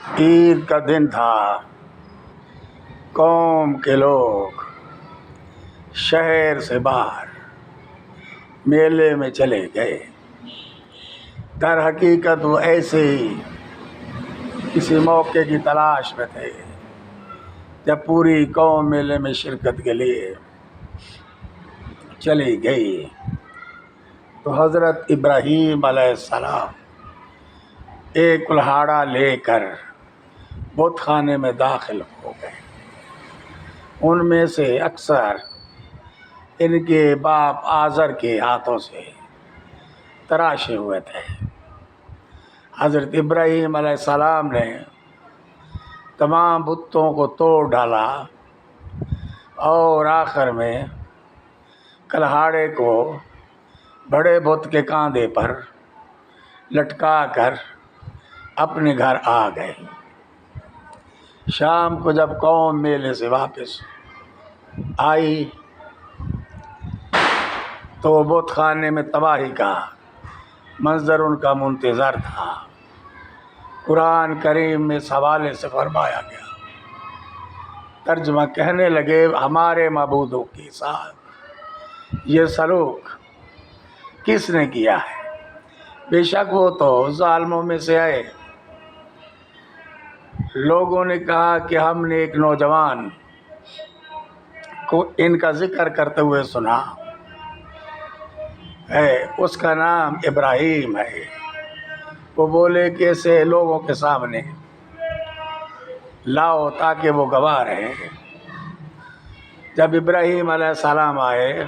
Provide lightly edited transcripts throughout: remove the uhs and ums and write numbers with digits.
عید کا دن تھا، قوم کے لوگ شہر سے باہر میلے میں چلے گئے۔ در حقیقت وہ ایسے ہی کسی موقع کی تلاش میں تھے جب پوری قوم میلے میں شرکت کے لیے چلی گئی تو حضرت ابراہیم علیہ السلام ایک کلہاڑا لے کر بت خانے میں داخل ہو گئے۔ ان میں سے اکثر ان کے باپ آزر کے ہاتھوں سے تراشے ہوئے تھے۔ حضرت ابراہیم علیہ السلام نے تمام بتوں کو توڑ ڈالا اور آخر میں کلہاڑے کو بڑے بت کے کاندھے پر لٹکا کر اپنے گھر آ گئے۔ شام کو جب قوم میلے سے واپس آئی تو بت خانے میں تباہی کا منظر ان کا منتظر تھا۔ قرآن کریم میں اس حوالے سے فرمایا گیا، ترجمہ کہنے لگے ہمارے معبودوں کے ساتھ یہ سلوک کس نے کیا ہے؟ بے شک وہ تو ظالموں میں سے آئے۔ لوگوں نے کہا کہ ہم نے ایک نوجوان کو ان کا ذکر کرتے ہوئے سنا ہے، اس کا نام ابراہیم ہے۔ وہ بولے کہ اسے لوگوں کے سامنے لاؤ تاکہ وہ گواہ رہیں۔ جب ابراہیم علیہ السلام آئے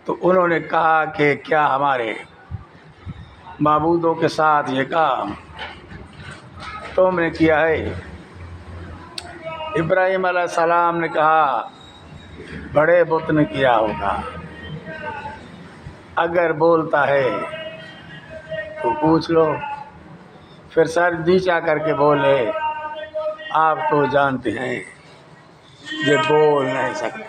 تو انہوں نے کہا کہ کیا ہمارے معبودوں کے ساتھ یہ کام تم نے کیا ہے؟ ابراہیم علیہ السلام نے کہا بڑے بت نے کیا ہوگا، اگر بولتا ہے تو پوچھ لو۔ پھر سر نیچا کر کے بولے آپ تو جانتے ہیں یہ بول نہیں سکتے۔